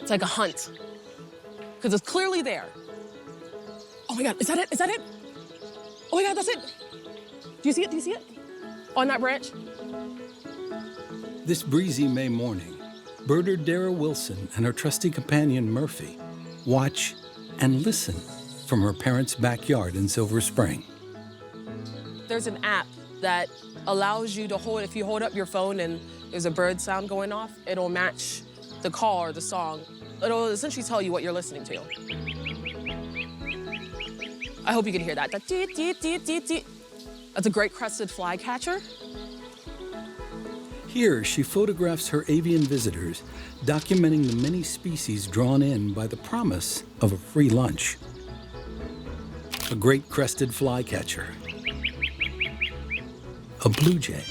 It's like a hunt, because it's clearly there. Oh my God, is that it? Is that it? Oh my God, that's it. Do you see it? Do you see it? On that branch? This breezy May morning, birder Dara Wilson and her trusty companion Murphy watch and listen from her parents' backyard in Silver Spring. There's an app that allows you to hold, if you hold up your phone and there's a bird sound going off, it'll match the call or the song. It'll essentially tell you what you're listening to. I hope you can hear that. That deet, deet, deet, deet, deet. That's a great crested flycatcher. Here, she photographs her avian visitors, documenting the many species drawn in by the promise of a free lunch. A great crested flycatcher, a blue jay,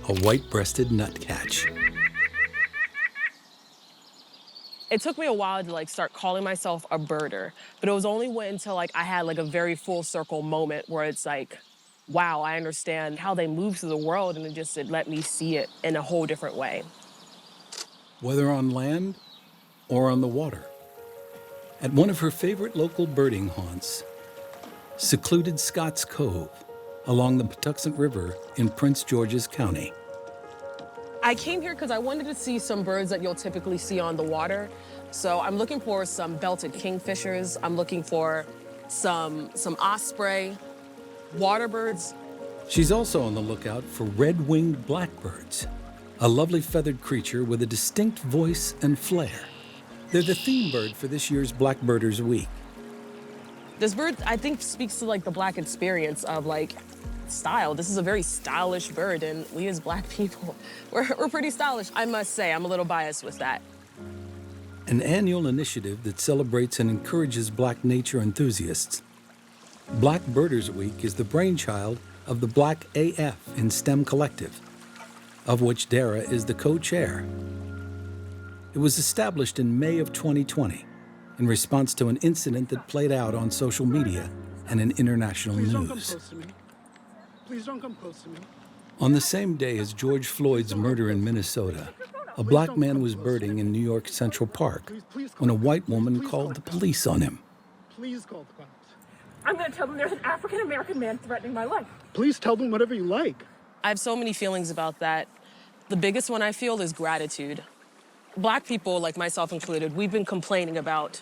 a white-breasted nutcatch. It took me a while to start calling myself a birder, but it was only until I had a very full circle moment where it's like, wow, I understand how they move through the world, and it let me see it in a whole different way. Whether on land or on the water, at one of her favorite local birding haunts, secluded Scotts Cove along the Patuxent River in Prince George's County. I came here because I wanted to see some birds that you'll typically see on the water. So I'm looking for some belted kingfishers. I'm looking for some osprey, water birds. She's also on the lookout for red-winged blackbirds, a lovely feathered creature with a distinct voice and flair. They're the theme bird for this year's Blackbirders Week. This bird, I think, speaks to the Black experience of style. This is a very stylish bird, and we as Black people, we're pretty stylish. I must say, I'm a little biased with that. An annual initiative that celebrates and encourages Black nature enthusiasts. Blackbirders Week is the brainchild of the Black AF in STEM Collective, of which Dara is the co-chair. It was established in May of 2020 in response to an incident that played out on social media and in international news. Don't come close to me. Please don't come close to me. On the same day as George Floyd's murder in Minnesota, a Black man was birding in New York Central Park when a white woman called the police on him. Please call the cops. I'm going to tell them there's an African-American man threatening my life. Please tell them whatever you like. I have so many feelings about that. The biggest one I feel is gratitude. Black people, like myself included, we've been complaining about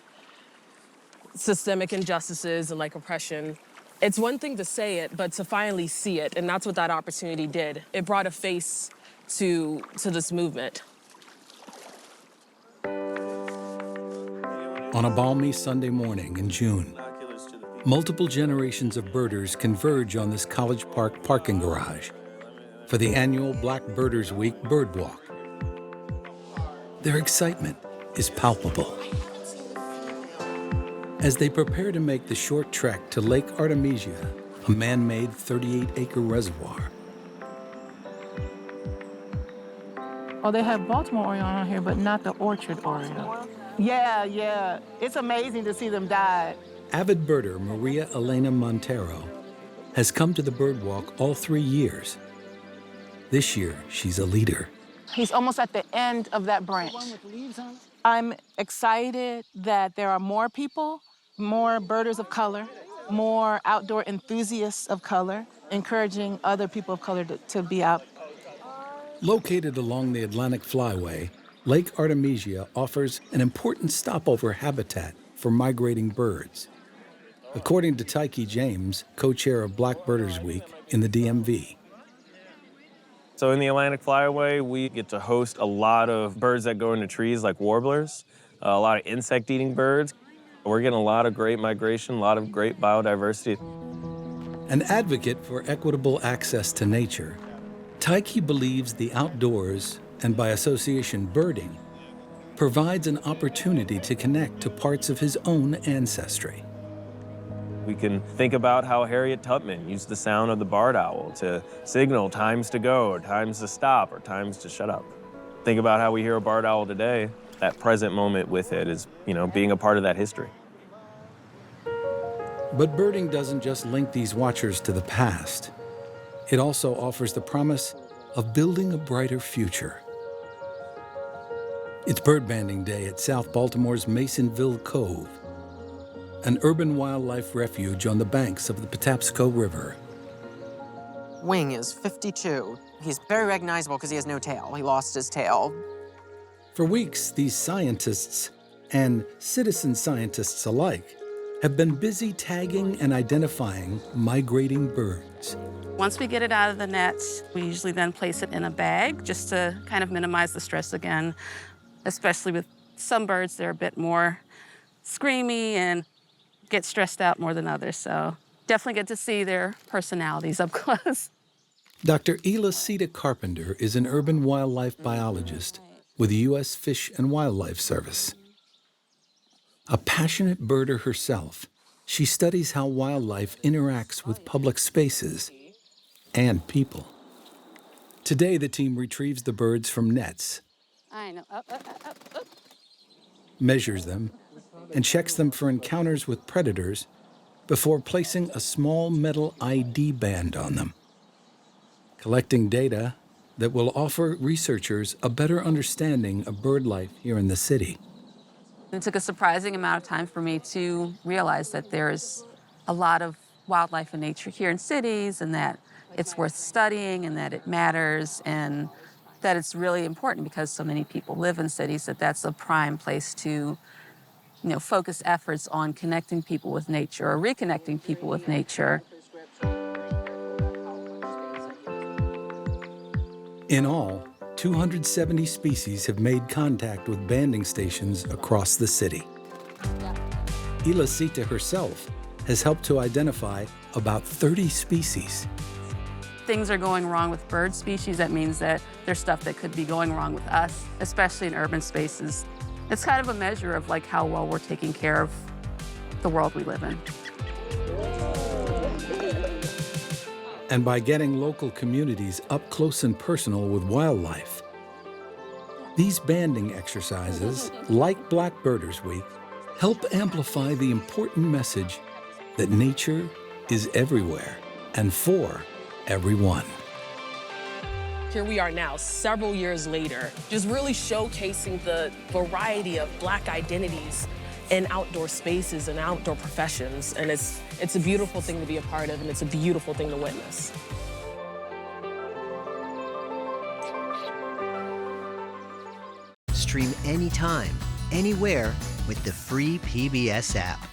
systemic injustices and oppression. It's one thing to say it, but to finally see it, and that's what that opportunity did. It brought a face to this movement. On a balmy Sunday morning in June, multiple generations of birders converge on this College Park parking garage for the annual Black Birders Week Bird Walk. Their excitement is palpable. As they prepare to make the short trek to Lake Artemisia, a man-made 38-acre reservoir. Oh, they have Baltimore Oriole on here, but not the Orchard Oriole. Yeah. It's amazing to see them die. Avid birder Maria Elena Montero has come to the bird walk all 3 years. This year, she's a leader. He's almost at the end of that branch. I'm excited that there are more people, more birders of color, more outdoor enthusiasts of color, encouraging other people of color to be out. Located along the Atlantic Flyway, Lake Artemisia offers an important stopover habitat for migrating birds. According to Tyke James, co-chair of Blackbirders Week in the DMV. So in the Atlantic Flyway, we get to host a lot of birds that go into trees like warblers, a lot of insect-eating birds. We're getting a lot of great migration, a lot of great biodiversity. An advocate for equitable access to nature, Tyke believes the outdoors, and by association birding, provides an opportunity to connect to parts of his own ancestry. We can think about how Harriet Tubman used the sound of the barred owl to signal times to go, or times to stop, or times to shut up. Think about how we hear a barred owl today. That present moment with it is, being a part of that history. But birding doesn't just link these watchers to the past. It also offers the promise of building a brighter future. It's bird banding day at South Baltimore's Masonville Cove, an urban wildlife refuge on the banks of the Patapsco River. Wing is 52. He's very recognizable because he has no tail. He lost his tail. For weeks, these scientists and citizen scientists alike have been busy tagging and identifying migrating birds. Once we get it out of the nets, we usually then place it in a bag just to kind of minimize the stress again, especially with some birds, they're a bit more screamy and get stressed out more than others. So definitely get to see their personalities up close. Dr. Elisita Carpenter is an urban wildlife biologist with the U.S. Fish and Wildlife Service. A passionate birder herself, she studies how wildlife interacts with public spaces and people. Today, the team retrieves the birds from nets, I know. Up. measures them, and checks them for encounters with predators before placing a small metal ID band on them, collecting data that will offer researchers a better understanding of bird life here in the city. It took a surprising amount of time for me to realize that there's a lot of wildlife and nature here in cities, and that it's worth studying, and that it matters, and that it's really important because so many people live in cities, that that's a prime place to focus efforts on connecting people with nature or reconnecting people with nature. In all, 270 species have made contact with banding stations across the city. Elisita herself has helped to identify about 30 species. Things are going wrong with bird species, that means that there's stuff that could be going wrong with us, especially in urban spaces. It's kind of a measure of how well we're taking care of the world we live in. And by getting local communities up close and personal with wildlife, these banding exercises, like Black Birders Week, help amplify the important message that nature is everywhere and for everyone. Here we are now, several years later, just really showcasing the variety of Black identities in outdoor spaces and outdoor professions. And it's a beautiful thing to be a part of, and it's a beautiful thing to witness. Stream anytime, anywhere with the free PBS app.